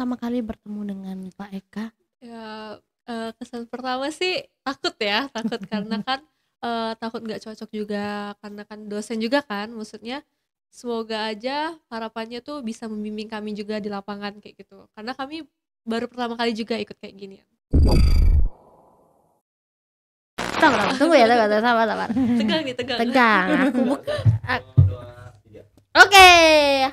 pertama kali bertemu dengan Pak Eka? Ya, kesan pertama sih takut karena kan, takut nggak cocok juga karena kan dosen juga kan, maksudnya semoga aja harapannya tuh bisa membimbing kami juga di lapangan kayak gitu. Karena kami baru pertama kali juga ikut kayak ginian. Tunggu ya, sabar. Tegang nih, tegang. Tegang, Oke,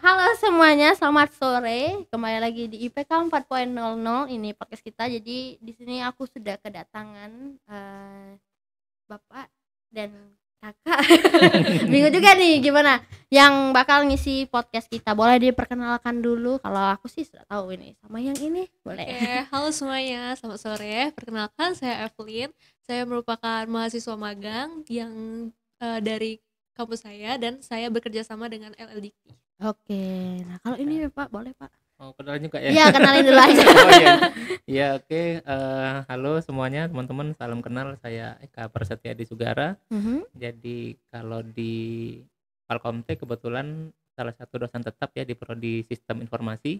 halo semuanya, selamat sore. Kembali lagi di IPK 4.00. Ini podcast kita. Jadi di sini aku sudah kedatangan Bapak dan Kakak. Bingung juga nih gimana yang bakal ngisi podcast kita. Boleh diperkenalkan dulu. Kalau aku sih sudah tahu ini. Sama yang ini boleh. Oke, halo semuanya, selamat sore. Perkenalkan, saya Evelyn. Saya merupakan mahasiswa magang yang dari kampus saya dan saya bekerja sama dengan LLDikti. Oke, nah kalau ini Pak, boleh Pak? Oh, kenalin juga ya? Iya, kenalin dulu aja. Oh iya, iya oke. Halo semuanya teman-teman, salam kenal. Saya Eka Prasetya Sugara. Jadi kalau di Palkomtek kebetulan salah satu dosen tetap ya di Prodi Sistem Informasi.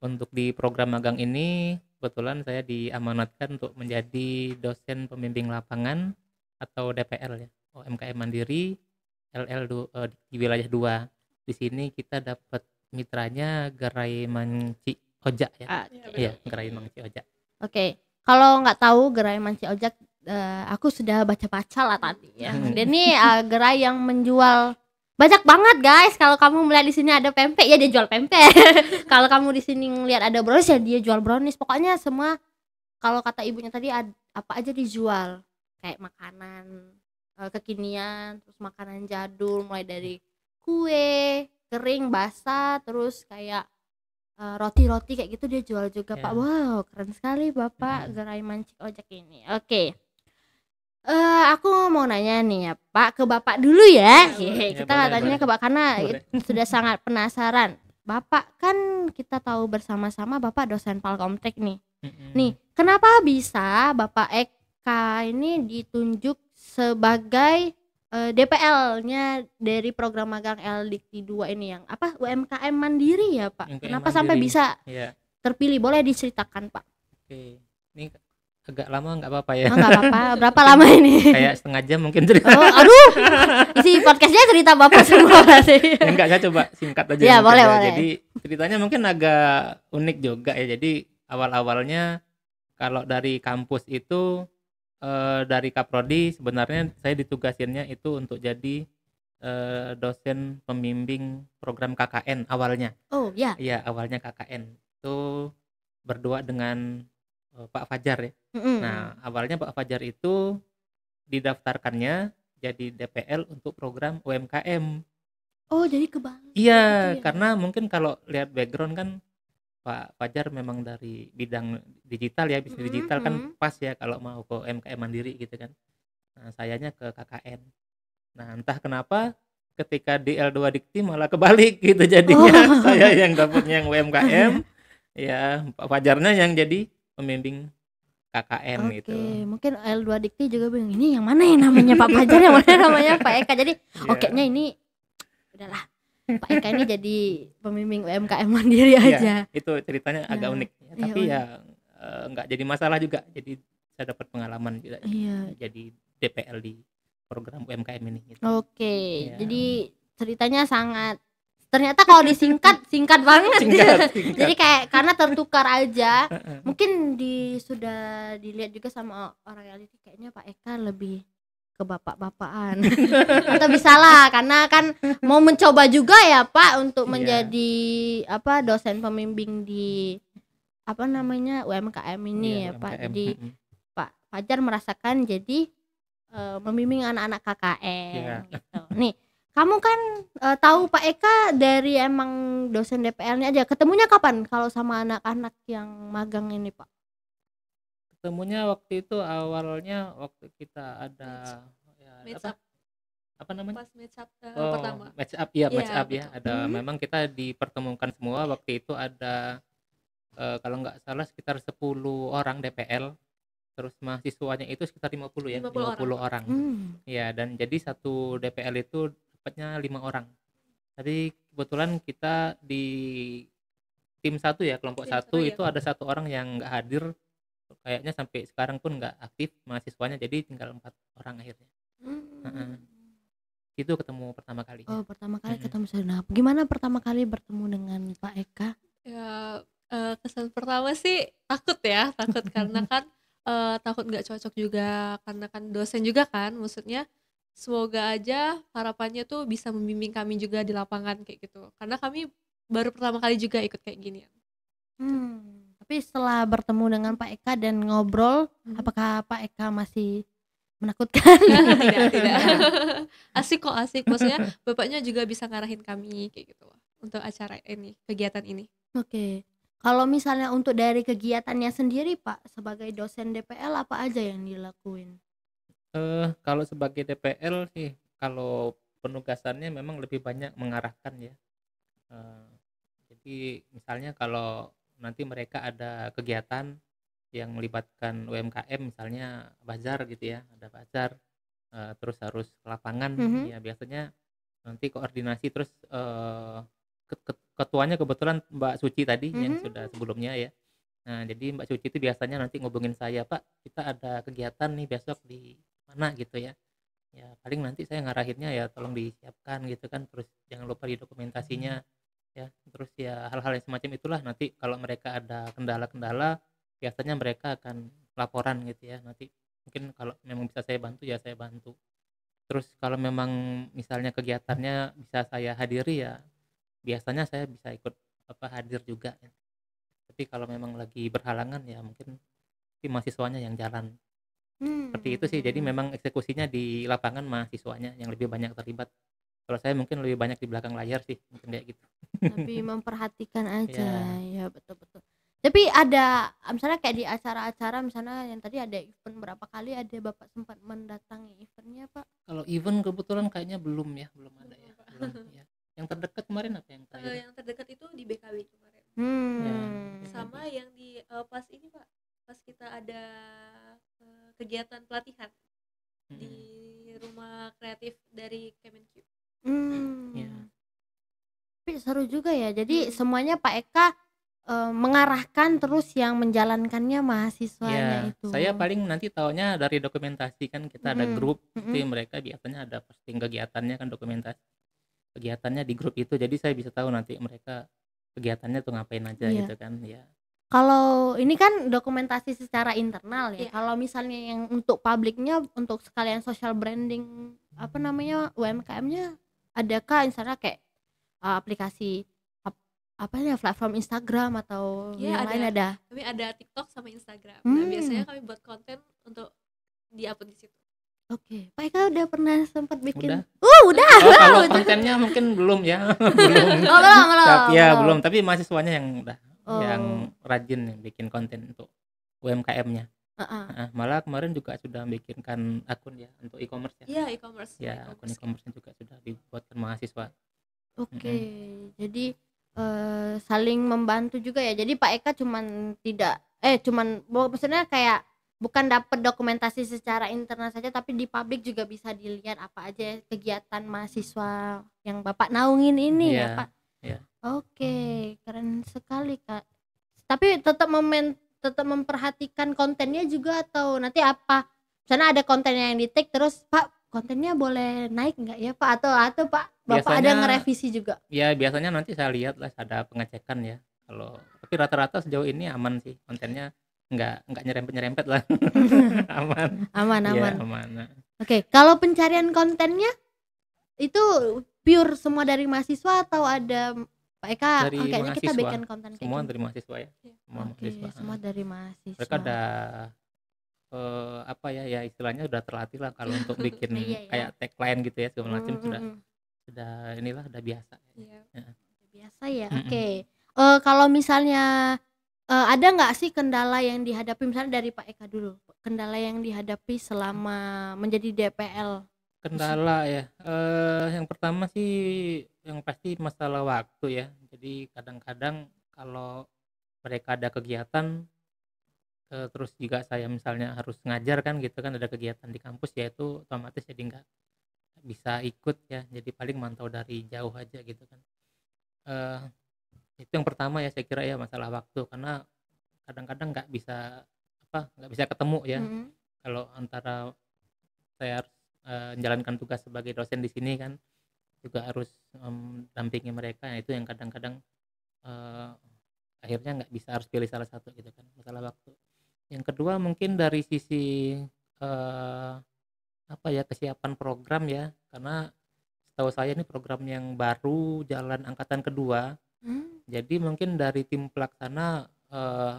Untuk di program magang ini kebetulan saya diamanatkan untuk menjadi dosen pembimbing lapangan atau DPL ya, UMKM Mandiri LL di wilayah 2. Di sini kita dapat mitranya Gerai Manci Ojak ya. Iya, Gerai Manci Ojak. Oke. Kalau nggak tahu Gerai Manci Ojak, aku sudah baca-baca lah tadi ya. Dan ini gerai yang menjual banyak banget guys. Kalau kamu melihat di sini ada pempek, ya dia jual pempek. Kalau kamu di sini ngelihat ada brownies, ya dia jual brownies. Pokoknya semua, kalau kata ibunya tadi, apa aja dijual. Kayak makanan kekinian, terus makanan jadul, mulai dari kue kering, basah, terus kayak roti-roti kayak gitu dia jual juga. Pak. Wow, keren sekali Bapak Gerai Manci Ojak ini. Oke. Aku mau nanya nih ya Pak, ke Bapak dulu ya. Kita tanya ke Bapak karena sudah sangat penasaran. Bapak kan kita tahu bersama-sama Bapak dosen Palkomtek nih. Nih, kenapa bisa Bapak Eka ini ditunjuk sebagai DPL-nya dari program magang LDikti 2 ini yang apa, UMKM Mandiri ya Pak? Kenapa sampai bisa terpilih? Boleh diceritakan Pak? Oke, ini agak lama nggak apa-apa ya? Nggak apa-apa. Berapa lama ini? Kayak setengah jam mungkin cerita. Oh, aduh, isi podcastnya cerita Bapak semua sih. Enggak, saya coba singkat aja. Ya boleh. Jadi ceritanya mungkin agak unik juga ya. Jadi awal-awalnya kalau dari kampus itu dari Kaprodi sebenarnya saya ditugasinnya itu untuk jadi dosen pembimbing program KKN awalnya. Oh ya. Iya, awalnya KKN itu berdua dengan Pak Fajar ya. Nah, awalnya Pak Fajar itu didaftarkannya jadi DPL untuk program UMKM. Oh, jadi kebalik. Iya, gitu ya? Karena mungkin kalau lihat background kan Pak Fajar memang dari bidang digital ya, bisnis digital kan pas ya kalau mau ke UMKM Mandiri gitu kan. Nah, sayanya ke KKN. Nah, entah kenapa ketika di L2 Dikti malah kebalik gitu jadinya. Saya yang dapatnya yang UMKM, ya Pak Fajarnya yang jadi pembimbing KKN gitu. Oke, mungkin L2 Dikti juga bingung, ini yang mana yang namanya Pak Fajar, yang mana namanya Pak Eka. Jadi oke-nya ini udahlah, Pak Eka ini jadi pembimbing UMKM Mandiri aja. Ya, itu ceritanya agak unik ya, tapi ya nggak jadi masalah juga. Jadi saya dapat pengalaman juga jadi DPL di program UMKM ini gitu. Oke. Jadi ceritanya ternyata kalau disingkat singkat banget. Singkat. Jadi kayak karena tertukar aja. Mungkin sudah dilihat juga sama orang yang kayaknya Pak Eka lebih ke bapak-bapakan. Atau bisalah karena kan mau mencoba juga ya Pak untuk menjadi dosen pembimbing di UMKM ini ya Pak. Jadi Pak Fajar merasakan jadi membimbing anak-anak KKN gitu. Nih, kamu kan tahu Pak Eka dari emang dosen DPL-nya aja. Ketemunya kapan kalau sama anak-anak yang magang ini Pak? Ketemunya waktu itu awalnya waktu kita ada apa namanya? Pas match up pertama. Match up ya, match up ya. Ada memang kita dipertemukan semua waktu itu ada kalau nggak salah sekitar 10 orang DPL. Terus mahasiswanya itu sekitar 50 ya, 50 orang. Ya, dan jadi satu DPL itu dapatnya 5 orang. Jadi kebetulan kita di tim satu ya, kelompok Tim satu satu ya. itu ada satu orang yang nggak hadir, kayaknya sampai sekarang pun nggak aktif mahasiswanya, jadi tinggal 4 orang akhirnya. Heeh. Hmm. Itu ketemu pertama kalinya. Oh, pertama kali Mm-mm. ketemu Nah, gimana pertama kali bertemu dengan Pak Eka? Ya, kesan pertama sih takut ya, takut karena kan takut nggak cocok juga, karena kan dosen juga kan, maksudnya semoga aja harapannya tuh bisa membimbing kami juga di lapangan kayak gitu, karena kami baru pertama kali juga ikut kayak gini. Tapi setelah bertemu dengan Pak Eka dan ngobrol, apakah Pak Eka masih menakutkan? Tidak. Asik kok, asik. Maksudnya bapaknya juga bisa ngarahin kami kayak gitu untuk acara ini, kegiatan ini. Oke. Kalau misalnya untuk dari kegiatannya sendiri Pak, sebagai dosen DPL apa aja yang dilakuin? Kalau sebagai DPL sih, kalau penugasannya memang lebih banyak mengarahkan ya. Jadi misalnya kalau nanti mereka ada kegiatan yang melibatkan UMKM, misalnya bazar gitu ya, ada bazar, terus harus ke lapangan, ya biasanya nanti koordinasi, terus ketuanya kebetulan Mbak Suci tadi yang sudah sebelumnya ya. Nah, jadi Mbak Suci itu biasanya nanti ngubungin saya, Pak, kita ada kegiatan nih besok di mana gitu ya. Ya paling nanti saya ngarahinnya ya tolong disiapkan gitu kan, terus jangan lupa di dokumentasinya ya. Terus ya hal-hal yang semacam itulah, nanti kalau mereka ada kendala-kendala biasanya mereka akan laporan gitu ya. Nanti mungkin kalau memang bisa saya bantu ya saya bantu. Terus kalau memang misalnya kegiatannya bisa saya hadiri ya biasanya saya bisa ikut hadir juga ya. Tapi kalau memang lagi berhalangan ya mungkin tim mahasiswanya yang jalan. Seperti itu sih. Jadi memang eksekusinya di lapangan mahasiswanya yang lebih banyak terlibat. Kalau saya mungkin lebih banyak di belakang layar sih, mungkin kayak gitu. Tapi memperhatikan aja, Ya. ya betul-betul. Tapi ada misalnya kayak di acara-acara, misalnya yang tadi ada event berapa kali, ada Bapak sempat mendatangi eventnya Pak? Kalau event kebetulan kayaknya belum ya, belum ada ya. Belum ya. Yang terdekat kemarin apa yang terakhir? Yang terdekat itu di BKW kemarin. Ya, Sama yang di pas ini Pak, pas kita ada kegiatan pelatihan di rumah kreatif dari Kemenq. Ya. Tapi seru juga ya. Jadi semuanya Pak Eka mengarahkan, terus yang menjalankannya mahasiswanya Ya, itu. saya paling nanti taunya dari dokumentasi kan, kita ada grup, itu mereka biasanya ada posting kegiatannya kan, dokumentasi kegiatannya di grup itu, jadi saya bisa tahu nanti mereka kegiatannya tuh ngapain aja gitu kan ya. Kalau ini kan dokumentasi secara internal ya. Kalau misalnya yang untuk publiknya, untuk sekalian social branding apa namanya UMKM-nya, adakah misalnya kayak aplikasi apa ya, platform Instagram atau yang lain ada? Kami ada TikTok sama Instagram. Nah, biasanya kami buat konten untuk di-upload di situ. Oke. Pak Eka udah pernah sempat bikin? Udah. Kalau kontennya mungkin belum ya. belum. Belum. Tapi mahasiswanya yang udah yang rajin yang bikin konten untuk UMKM-nya. Malah kemarin juga sudah bikinkan akun ya untuk e-commerce ya. Iya, e-commerce. Ya, akun e-commerce juga sudah dibuatkan mahasiswa. Oke. Jadi saling membantu juga ya. Jadi Pak Eka maksudnya kayak bukan dapat dokumentasi secara internal saja, tapi di publik juga bisa dilihat apa aja kegiatan mahasiswa yang Bapak naungin ini ya Pak. Ya. Oke, keren sekali Kak. Tapi tetap memperhatikan kontennya juga, atau nanti apa? Misalnya ada kontennya yang di-tag, terus Pak kontennya boleh naik nggak ya Pak, atau Pak Bapak biasanya, ada ngerevisi juga? Ya biasanya nanti saya lihat lah, ada pengecekan ya. Tapi rata-rata sejauh ini aman sih, kontennya nggak nyerempet lah. aman. Ya, aman. Oke, kalau pencarian kontennya itu pure semua dari mahasiswa atau ada Pak Eka? Kayaknya kita bikin konten semua dari mahasiswa ya. Semua dari mahasiswa. Mereka ada istilahnya udah terlatih lah kalau untuk bikin kayak tagline gitu ya, segala macam sudah inilah, udah biasa. Biasa ya. Oke. Kalau misalnya ada nggak sih kendala yang dihadapi, misalnya dari Pak Eka dulu, kendala yang dihadapi selama menjadi DPL? Kendala ya, yang pertama sih yang pasti masalah waktu ya. Jadi kadang-kadang kalau mereka ada kegiatan, terus juga saya misalnya harus ngajar kan gitu kan, ada kegiatan di kampus ya, itu otomatis jadi nggak bisa ikut ya. Jadi paling mantau dari jauh aja gitu kan. Itu yang pertama ya saya kira ya, masalah waktu, karena kadang-kadang nggak bisa ketemu ya. Kalau antara saya harus menjalankan tugas sebagai dosen di sini kan, juga harus dampingi mereka. Nah, itu yang kadang-kadang eh, akhirnya nggak bisa, harus pilih salah satu gitu kan, masalah waktu. Yang kedua mungkin dari sisi eh, apa ya, kesiapan program ya, karena setahu saya ini program yang baru jalan angkatan kedua. Jadi mungkin dari tim pelaksana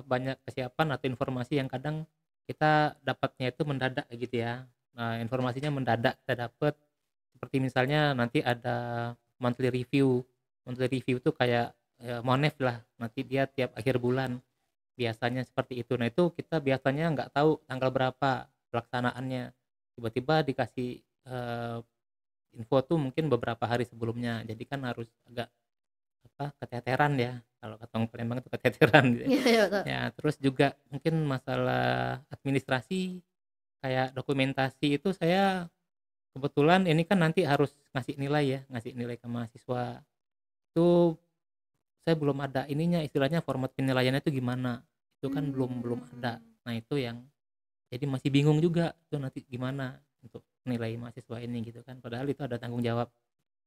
banyak kesiapan atau informasi yang kadang kita dapatnya itu mendadak gitu ya. Nah, informasinya mendadak kita dapat, seperti misalnya nanti ada monthly review. Monthly review itu kayak ya, monef lah, nanti dia tiap akhir bulan biasanya seperti itu. Nah, itu kita biasanya nggak tahu tanggal berapa pelaksanaannya, tiba-tiba dikasih info tuh mungkin beberapa hari sebelumnya, jadi kan harus agak keteteran ya, kalau kata orang Palembang itu keteteran gitu ya. Iya, iya, betul. Ya, terus juga mungkin masalah administrasi kayak dokumentasi itu, saya kebetulan ini kan nanti harus ngasih nilai ke mahasiswa. Itu saya belum ada ininya, istilahnya format penilaiannya itu gimana, itu kan belum belum ada. Nah, itu yang jadi masih bingung juga tuh nanti gimana untuk nilai mahasiswa ini gitu kan, padahal itu ada tanggung jawab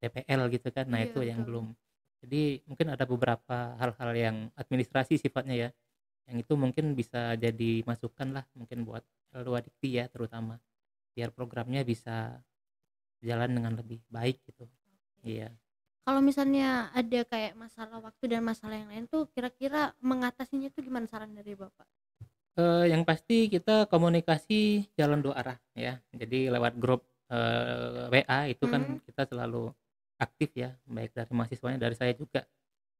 TPL gitu kan. Nah, Iya, itu yang betul. belum. Jadi mungkin ada beberapa hal-hal yang administrasi sifatnya ya, yang itu mungkin bisa jadi masukan lah mungkin buat Luar Dikti ya, terutama biar programnya bisa jalan dengan lebih baik gitu. Iya. Kalau misalnya ada kayak masalah waktu dan masalah yang lain tuh, kira-kira mengatasinya tuh gimana saran dari Bapak? Yang pasti kita komunikasi jalan dua arah ya. Jadi lewat grup WA itu kan kita selalu aktif ya, baik dari mahasiswanya, dari saya juga.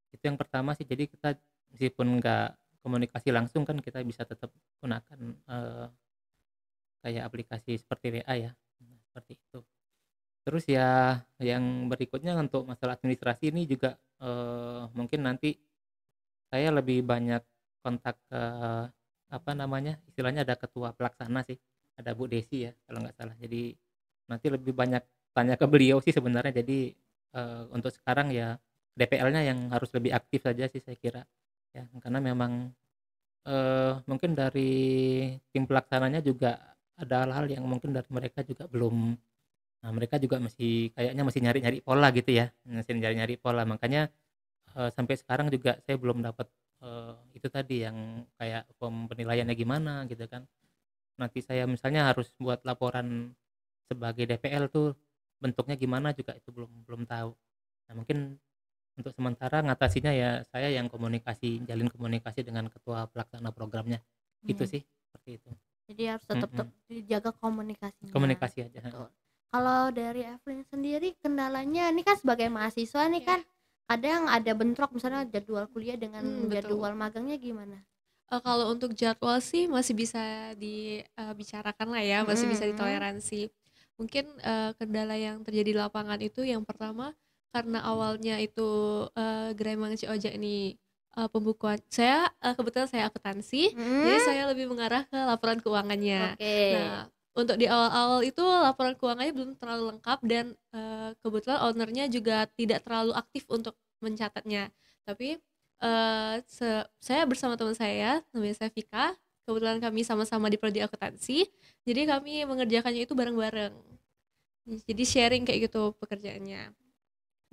Itu yang pertama sih. Jadi kita meskipun nggak komunikasi langsung kan, kita bisa tetap gunakan kayak aplikasi seperti WA ya. Nah, seperti itu. Terus ya yang berikutnya untuk masalah administrasi ini juga mungkin nanti saya lebih banyak kontak ke apa namanya, istilahnya ada ketua pelaksana sih, ada Bu Desi ya kalau nggak salah. Jadi nanti lebih banyak tanya ke beliau sih sebenarnya. Jadi untuk sekarang ya DPL-nya yang harus lebih aktif saja sih saya kira ya, karena memang mungkin dari tim pelaksananya juga ada hal-hal yang mungkin dari mereka juga belum. Nah, mereka juga kayaknya masih nyari-nyari pola gitu ya, masih nyari-nyari pola. Makanya sampai sekarang juga saya belum dapat itu tadi yang kayak form penilaiannya gimana gitu kan. Nanti saya misalnya harus buat laporan sebagai DPL tuh bentuknya gimana juga itu belum belum tahu. Nah, mungkin untuk sementara ngatasinya ya saya yang jalin komunikasi dengan ketua pelaksana programnya. Gitu sih, seperti itu. Jadi harus tetap dijaga komunikasinya. Komunikasi aja. Betul. Kalau dari Evelyn sendiri, kendalanya ini kan sebagai mahasiswa nih kan kadang ada bentrok, misalnya jadwal kuliah dengan jadwal magangnya gimana? Kalau untuk jadwal sih masih bisa dibicarakan lah ya, masih bisa ditoleransi. Mungkin kendala yang terjadi di lapangan itu yang pertama karena awalnya itu Gerai Mang Ojek ini pembukuan saya kebetulan saya akuntansi, jadi saya lebih mengarah ke laporan keuangannya. Nah, untuk di awal-awal itu laporan keuangannya belum terlalu lengkap dan kebetulan ownernya juga tidak terlalu aktif untuk mencatatnya. Tapi saya bersama teman saya namanya Sevika, kebetulan kami sama-sama di prodi akuntansi, jadi kami mengerjakannya itu bareng-bareng. Jadi sharing kayak gitu pekerjaannya.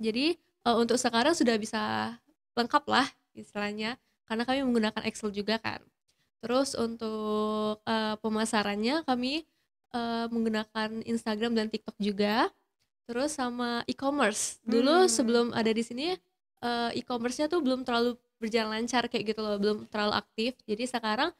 Jadi untuk sekarang sudah bisa lengkap lah istilahnya, karena kami menggunakan Excel juga kan. Terus untuk pemasarannya kami menggunakan Instagram dan TikTok juga. Terus sama e-commerce. Dulu sebelum ada di sini e-commerce-nya tuh belum terlalu berjalan lancar kayak gitu loh, belum terlalu aktif. Jadi sekarang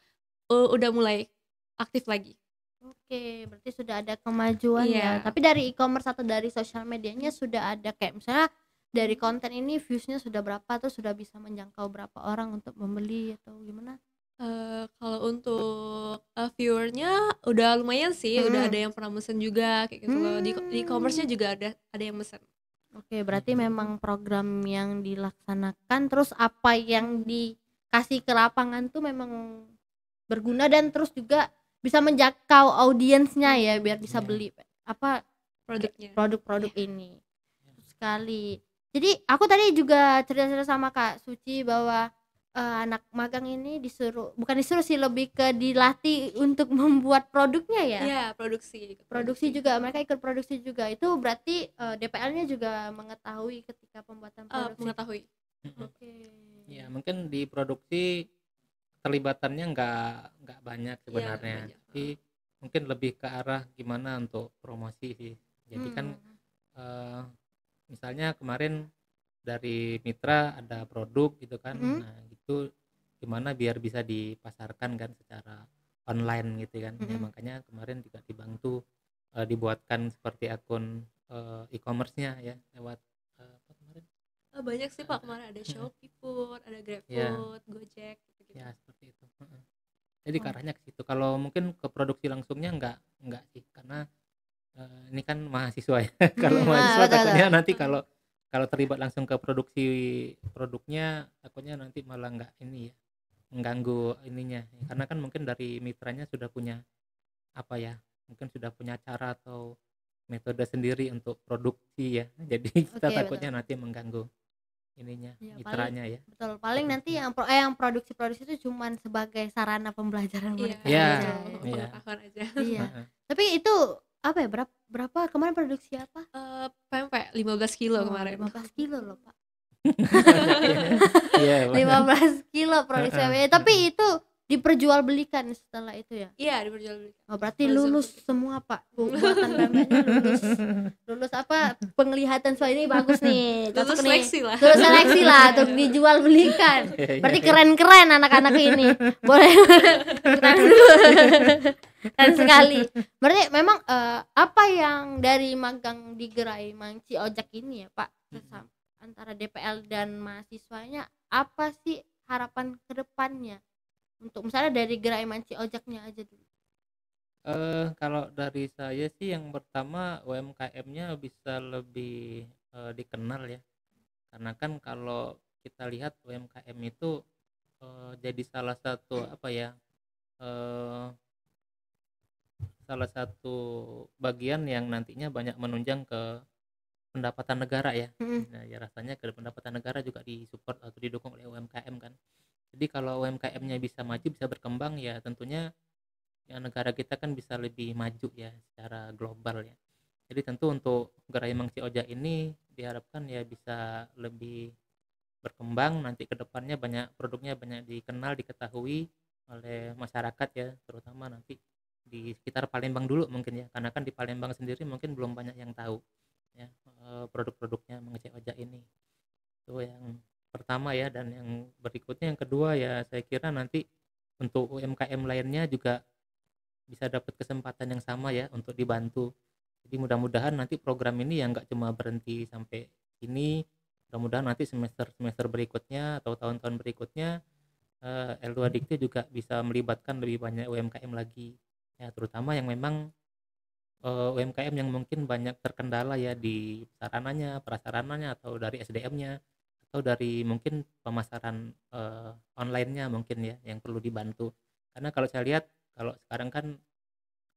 udah mulai aktif lagi. Oke, berarti sudah ada kemajuan ya. Tapi dari e-commerce atau dari sosial medianya sudah ada kayak misalnya dari konten ini viewsnya sudah berapa, tuh sudah bisa menjangkau berapa orang untuk membeli atau gimana? Kalau untuk viewernya udah lumayan sih, udah ada yang pernah mesen juga kayak gitu loh. Di e-commerce-nya juga ada yang mesen. Oke, berarti memang program yang dilaksanakan, terus apa yang dikasih ke lapangan tuh memang berguna dan terus juga bisa menjangkau audiensnya ya, biar bisa beli apa produknya, produk-produk ini. Sekali. Jadi aku tadi juga cerita-cerita sama Kak Suci bahwa anak magang ini bukan disuruh sih, lebih ke dilatih untuk membuat produknya ya. Iya, produksi. Produksi juga, mereka ikut produksi juga. Itu berarti DPL-nya juga mengetahui ketika pembuatan produksi. Mengetahui. Oke. Ya mungkin di produksi terlibatannya nggak banyak sebenarnya, banyak. tapi mungkin lebih ke arah gimana untuk promosi sih. Jadi kan misalnya kemarin dari mitra ada produk gitu kan, nah itu gimana biar bisa dipasarkan kan secara online gitu kan. Ya, makanya kemarin juga dibantu dibuatkan seperti akun e-commerce-nya ya lewat apa kemarin? Banyak sih Pak, kemarin ada Shopee Food, ada GrabFood, Gojek gitu-gitu. Ya seperti itu. Jadi ke arahnya ke situ. Kalau mungkin ke produksi langsungnya enggak sih, karena ini kan mahasiswa ya. Kalau mahasiswa takutnya nanti kalau terlibat langsung ke produksi produknya, takutnya nanti malah enggak ini ya, mengganggu ininya. Karena kan mungkin dari mitranya sudah punya apa ya, mungkin sudah punya cara atau metode sendiri untuk produksi ya. Jadi kita takutnya nanti mengganggu ininya, mitranya ya. Betul, paling nanti yang produksi itu cuman sebagai sarana pembelajaran mereka aja. Pengetahuan aja. Iya. Tapi itu apa ya, berapa kemarin produksi apa? Pempek 15 kilo kemarin. 15 kilo loh Pak. Iya, 15 kilo produksi pempek. Tapi itu diperjualbelikan setelah itu ya? Iya, diperjualbelikan. Oh, berarti lulus semua Pak, buatan pempeknya lulus apa, penglihatan soal ini bagus nih, lulus seleksi lah. Lulus seleksi lah untuk dijual belikan. Berarti keren-keren anak-anak ini. Boleh kita dulu. Keren sekali. Berarti memang apa yang dari magang di Gerai Manci Ojek ini ya Pak, antara DPL dan mahasiswanya, apa sih harapan kedepannya? Untuk misalnya dari Gerai Manci Ojaknya aja dulu. Kalau dari saya sih yang pertama UMKM-nya bisa lebih dikenal ya. Karena kan kalau kita lihat UMKM itu jadi salah satu apa ya, salah satu bagian yang nantinya banyak menunjang ke pendapatan negara ya. Nah, ya rasanya ke pendapatan negara juga disupport atau didukung oleh UMKM kan. Jadi kalau UMKM-nya bisa maju, bisa berkembang ya tentunya ya negara kita kan bisa lebih maju ya secara global ya. Jadi tentu untuk Gerai Manci Ojek ini diharapkan ya bisa lebih berkembang, nanti ke depannya banyak produknya banyak dikenal, diketahui oleh masyarakat ya, terutama nanti di sekitar Palembang dulu mungkin ya, karena kan di Palembang sendiri mungkin belum banyak yang tahu ya produk-produknya Manci Ojek ini. Itu yang pertama ya, dan yang berikutnya yang kedua ya saya kira nanti untuk UMKM lainnya juga bisa dapat kesempatan yang sama ya untuk dibantu. Jadi mudah-mudahan nanti program ini yang nggak cuma berhenti sampai ini, mudah-mudahan nanti semester berikutnya atau tahun-tahun berikutnya L2 Dikti juga bisa melibatkan lebih banyak UMKM lagi ya, terutama yang memang UMKM yang mungkin banyak terkendala ya di sarananya, prasarananya, atau dari SDM-nya, atau dari mungkin pemasaran online-nya mungkin ya yang perlu dibantu. Karena kalau saya lihat kalau sekarang kan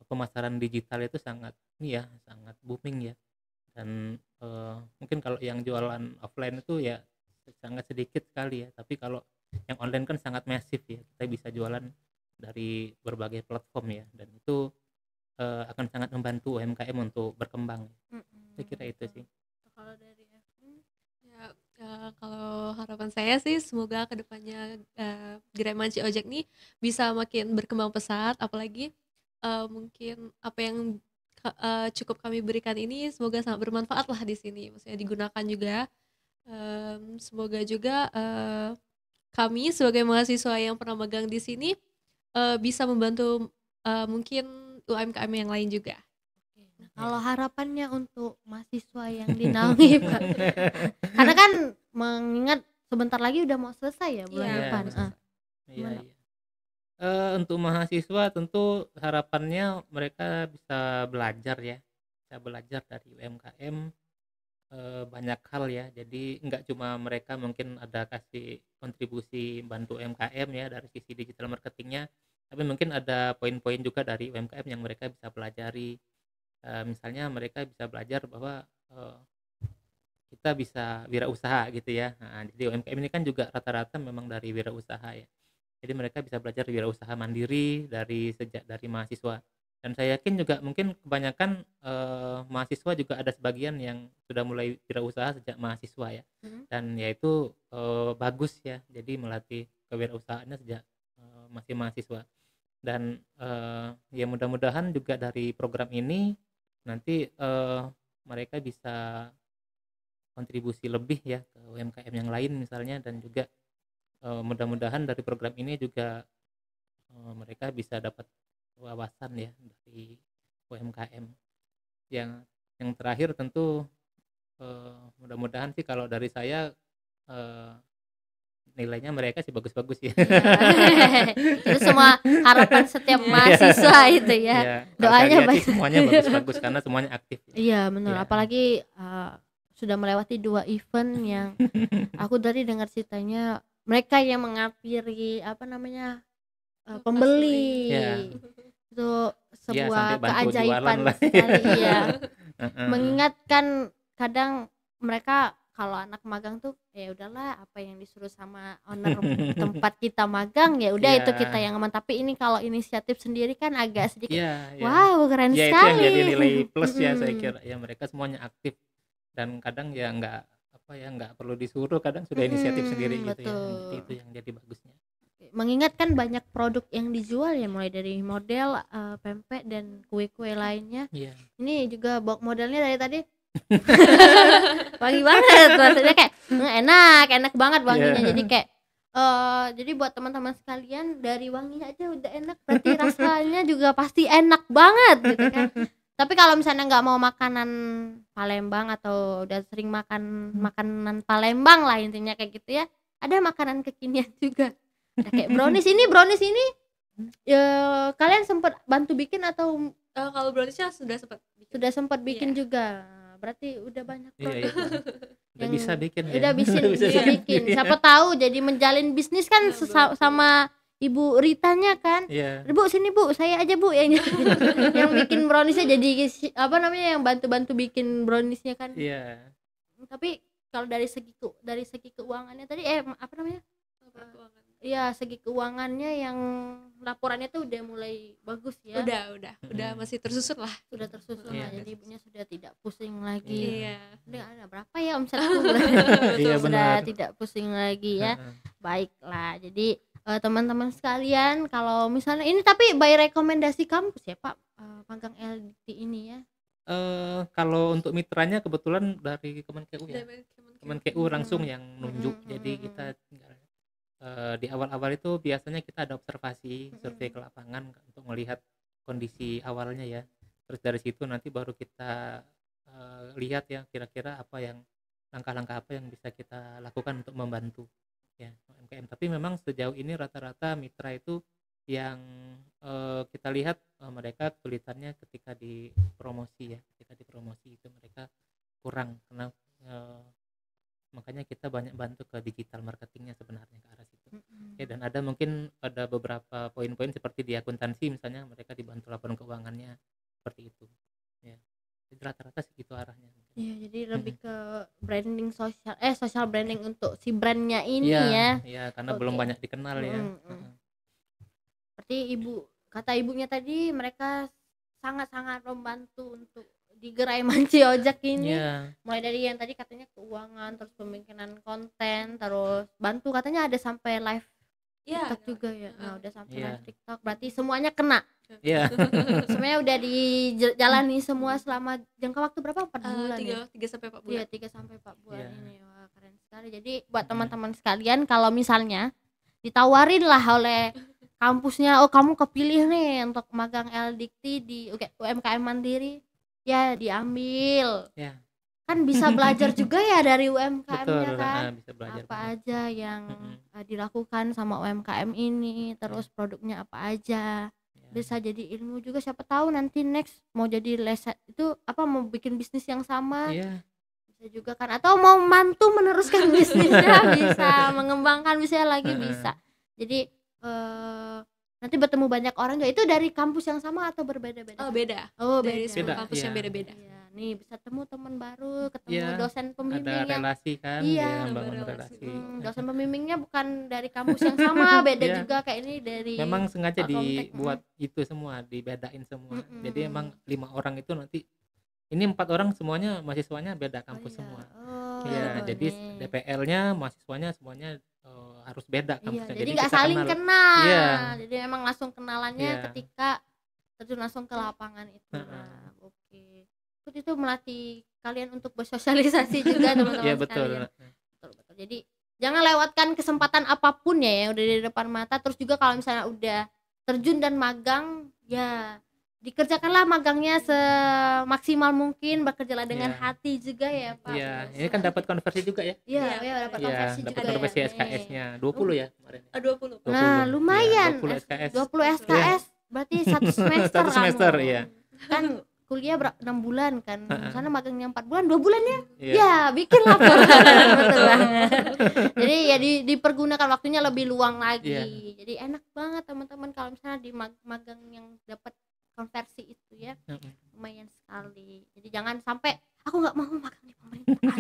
pemasaran digital itu sangat ini ya, sangat booming ya. Dan mungkin kalau yang jualan offline itu ya sangat sedikit sekali ya. Tapi kalau yang online kan sangat masif ya. Kita bisa jualan dari berbagai platform ya, dan itu akan sangat membantu UMKM untuk berkembang. Saya kira itu sih. Kalau dari kalau harapan saya sih semoga kedepannya Gerai Manci Ojek nih bisa makin berkembang pesat, apalagi mungkin apa yang cukup kami berikan ini semoga sangat bermanfaat lah di sini, maksudnya digunakan juga. Semoga juga kami sebagai mahasiswa yang pernah magang di sini bisa membantu mungkin UMKM yang lain juga. Kalau harapannya untuk mahasiswa yang dinaungi Pak, karena kan mengingat sebentar lagi udah mau selesai ya bulan depan. Iya. Untuk mahasiswa tentu harapannya mereka bisa belajar ya, bisa belajar dari UMKM banyak hal ya. Jadi nggak cuma mereka mungkin ada kasih kontribusi bantu UMKM ya dari sisi digital marketingnya, tapi mungkin ada poin-poin juga dari UMKM yang mereka bisa pelajari. Misalnya mereka bisa belajar bahwa kita bisa wirausaha gitu ya. Nah, jadi UMKM ini kan juga rata-rata memang dari wirausaha ya. Jadi mereka bisa belajar wirausaha mandiri dari mahasiswa. Dan saya yakin juga mungkin kebanyakan mahasiswa juga ada sebagian yang sudah mulai wirausaha sejak mahasiswa ya. Dan yaitu bagus ya. Jadi melatih kewirausahaannya sejak masih mahasiswa. Dan ya mudah-mudahan juga dari program ini nanti mereka bisa kontribusi lebih ya ke UMKM yang lain misalnya, dan juga mudah-mudahan dari program ini juga mereka bisa dapat wawasan ya dari UMKM. Yang terakhir tentu mudah-mudahan sih kalau dari saya nilainya mereka sih bagus-bagus ya. Itu semua harapan setiap mahasiswa itu ya. Ya, Doanya baik. Semuanya bagus-bagus karena semuanya aktif. Iya benar, Ya. apalagi sudah melewati 2 event yang aku tadi dengar ceritanya mereka yang mengakhiri pembeli. Ya. Itu Ya, sebuah sampai bantu keajaiban jualan lah. sekali ya. Heeh. Mengingatkan kadang mereka kalau anak magang tuh ya udahlah apa yang disuruh sama owner tempat kita magang ya udah Iya. itu kita yang aman, tapi ini kalau inisiatif sendiri kan agak sedikit Iya, ya. wow keren Ya itu sekali. yang jadi nilai plus ya saya Mm-mm. kira. Ya mereka semuanya aktif dan kadang ya nggak perlu disuruh, kadang sudah inisiatif sendiri gitu ya. Betul. Jadi itu yang jadi bagusnya. Mengingatkan banyak produk yang dijual ya, mulai dari model pempek dan kue-kue lainnya. Iya. Ini juga modelnya dari tadi wangi banget rasanya, kayak enak banget wanginya. Iya. Jadi kayak jadi buat teman-teman sekalian dari wanginya aja udah enak, berarti rasanya juga pasti enak banget gitu kan. Tapi kalau misalnya nggak mau makanan Palembang atau udah sering makan makanan Palembang lah intinya kayak gitu ya, ada makanan kekinian juga. Nah, kayak brownies ini ya, kalian sempat bantu bikin atau Kalau browniesnya sudah sempat bikin. bikin juga? Berarti udah banyak Iya, produk itu. Udah yang bisa bikin ya. udah bisa Bisa bikin. sendiri. Siapa tahu jadi menjalin bisnis kan Iya, betul. sama Ibu Ritanya kan. Iya. Bu sini Bu, saya aja Bu yang yang bikin browniesnya, jadi yang bantu-bantu bikin browniesnya kan. Iya. Tapi kalau dari segi keuangannya tadi Keuangan. iya, segi keuangannya yang laporannya tuh udah mulai bagus ya. Udah masih tersusun lah. Sudah tersusun Iya. lah, jadi ibunya sudah tidak pusing lagi. Iya. Udah ada berapa ya omsetku? Iya, Sudah benar. tidak pusing lagi ya. Heeh. Baiklah, jadi teman-teman sekalian, kalau misalnya ini tapi by rekomendasi kampus ya Pak, magang LDT ini ya. Kalau untuk mitranya kebetulan dari Kemenkeu ya. Dari Kemenkeu langsung yang nunjuk. Mm-mm, Jadi mm-mm. kita tinggal di awal-awal itu biasanya kita ada observasi, survei ke lapangan untuk melihat kondisi awalnya ya. Terus dari situ nanti baru kita lihat ya kira-kira langkah-langkah apa yang bisa kita lakukan untuk membantu ya UMKM. Tapi memang sejauh ini rata-rata mitra itu yang kita lihat mereka kesulitannya ketika dipromosi itu mereka kurang, karena makanya kita banyak bantu ke digital marketingnya sebenarnya ke arah situ. Ya, dan mungkin ada beberapa poin-poin seperti di akuntansi misalnya, mereka dibantu laporan keuangannya seperti itu ya. Jadi rata-rata segitu arahnya. Iya, jadi lebih ke branding social branding untuk si brandnya ini Iya, ya. iya, karena Oke. belum banyak dikenal ya. Seperti kata ibunya tadi, mereka sangat-sangat membantu untuk di Gerai Manci Ojek ini. Iya. Mulai dari yang tadi katanya keuangan, terus pembikinan konten, terus bantu katanya ada sampai live TikTok juga ya. Nah, udah sampai Iya. live TikTok, berarti semuanya kena. Iya. Semuanya udah dijalani semua selama jangka waktu berapa? 4 bulan ya? 3 sampai 4 bulan. Iya, 3 sampai 4 bulan Iya. ini. Wah, keren sekali. Jadi buat teman-teman sekalian, kalau misalnya ditawarin lah oleh kampusnya, oh kamu kepilih nih untuk magang LDikti di UMKM Mandiri, ya diambil. Ya. Kan bisa belajar juga ya dari Betul, UMKM-nya kan. bisa belajar Apa banget. aja yang dilakukan sama UMKM ini, terus produknya apa aja. Ya. Bisa jadi ilmu juga, siapa tahu nanti next mau jadi mau bikin bisnis yang sama. Iya. Bisa juga kan, atau mau mantu meneruskan bisnisnya, bisa mengembangkan bisnisnya lagi bisa. Jadi nanti bertemu banyak orang juga. Itu dari kampus yang sama atau berbeda-beda? Beda. Oh, Dari beda. semua Beda, kampus yang iya. beda-beda. Iya, nih bisa temu teman baru, ketemu Iya, dosen pembimbing ada yang relasi kan, iya, ya, nambah bangun relasi. relasi. dosen pembimbingnya bukan dari kampus yang sama, beda Iya. juga kayak ini dari Memang sengaja Pak Komtek. dibuat itu semua, dibedain semua. Jadi Mm-mm. emang 5 orang itu nanti ini 4 orang semuanya mahasiswanya beda Oh kampus iya. semua. Oh, Iya, jadi nih. DPL-nya mahasiswanya semuanya harus beda Iya, kampusnya. jadi nggak kita saling kenal. kenal. Iya. Jadi memang langsung kenalannya Iya. ketika terjun langsung ke lapangan itu. Heeh. Nah, oke. Itu melatih kalian untuk bersosialisasi juga teman-teman Iya, betul. sekalian. Betul. Jadi jangan lewatkan kesempatan apapun ya yang udah di depan mata. Terus juga kalau misalnya udah terjun dan magang, ya dikerjakanlah magangnya semaksimal mungkin, bekerjalah dengan Iya. hati juga ya Pak. Iya, ini kan dapat konversi juga ya. Iya, Iya, ya dapat Iya, konversi dapat juga konversi ya. SKS-nya 20 ya kemarin. 20. 20. Nah, lumayan. Iya, 20 SKS. 20 SKS berarti satu semester. Satu semester, kamu. iya. Kan kuliah 6 bulan kan. Heeh. Sana magangnya 4 bulan, 2 bulan ya. Iya. Ya, bikin laporan. Betul banget. Jadi ya dipergunakan waktunya lebih luang lagi. Iya. Jadi enak banget teman-teman kalau misalnya di magang yang dapat konversi itu ya. Heeh. Lumayan sekali. Jadi jangan sampai aku nggak mau magang di pemerintahan.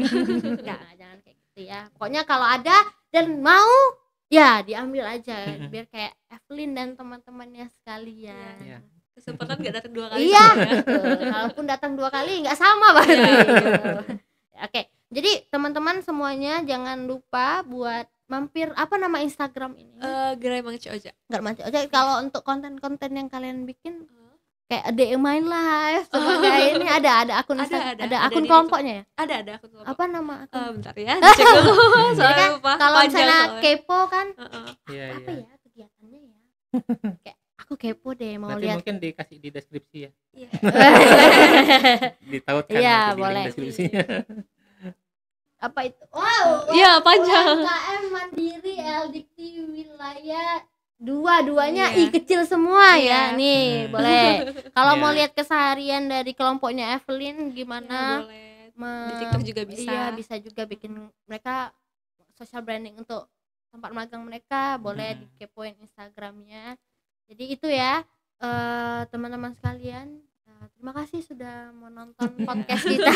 Jangan kayak gitu ya. Pokoknya kalau ada dan mau ya diambil aja biar kayak Evelyn dan teman-temannya sekalian. Iya. Kesempatan nggak datang 2 kali. Iya, soalnya. betul. Kalaupun datang 2 kali nggak sama berarti. Gitu. Oke, jadi teman-teman semuanya jangan lupa buat mampir apa nama Instagram ini? Gerai Mang Oja. Nggak mati aja kalau untuk konten-konten yang kalian bikin kayak DM main live sebagai ini ada akun ada akun di kelompoknya ya? Ada akun kelompok. Apa nama akun? Bentar ya, dicek dulu. Jadi Soalnya kan lupa. kalau Panjang misalnya soalnya. kepo kan Iya, apa iya. ya kegiatannya ya? Kayak aku kepo deh mau Nanti lihat. mungkin dikasih di deskripsi ya. Iya. Ditautkan Iya, nanti di link boleh. deskripsinya. Apa itu? Wow. Iya, panjang. UMKM Mandiri LDikti wilayah dua-duanya Iya. kecil semua Iya. ya. Nih, boleh. Kalau Iya. mau lihat keseharian dari kelompoknya Evelyn Ya, gimana? boleh. me- Di TikTok juga bisa. Iya, bisa juga bikin mereka social branding untuk tempat magang mereka, boleh dikepoin Instagramnya. Jadi itu ya teman-teman sekalian. Terima kasih sudah menonton podcast kita.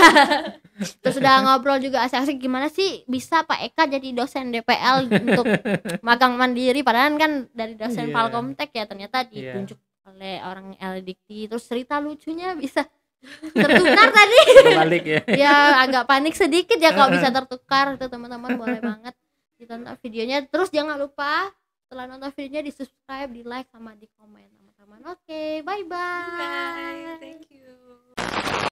Terus sudah ngobrol juga asik-asik gimana sih bisa Pak Eka jadi dosen DPL untuk magang mandiri padahal kan dari dosen Iya. Palkomtek ya ternyata Iya. ditunjuk oleh orang LDikti. Terus cerita lucunya bisa tertukar tadi. Balik ya. Ya agak panik sedikit ya kalau bisa tertukar itu teman-teman boleh banget ditonton videonya. Terus jangan lupa setelah nonton videonya di subscribe, di like sama di komen teman-teman. Oke, bye bye. Bye. Thank you.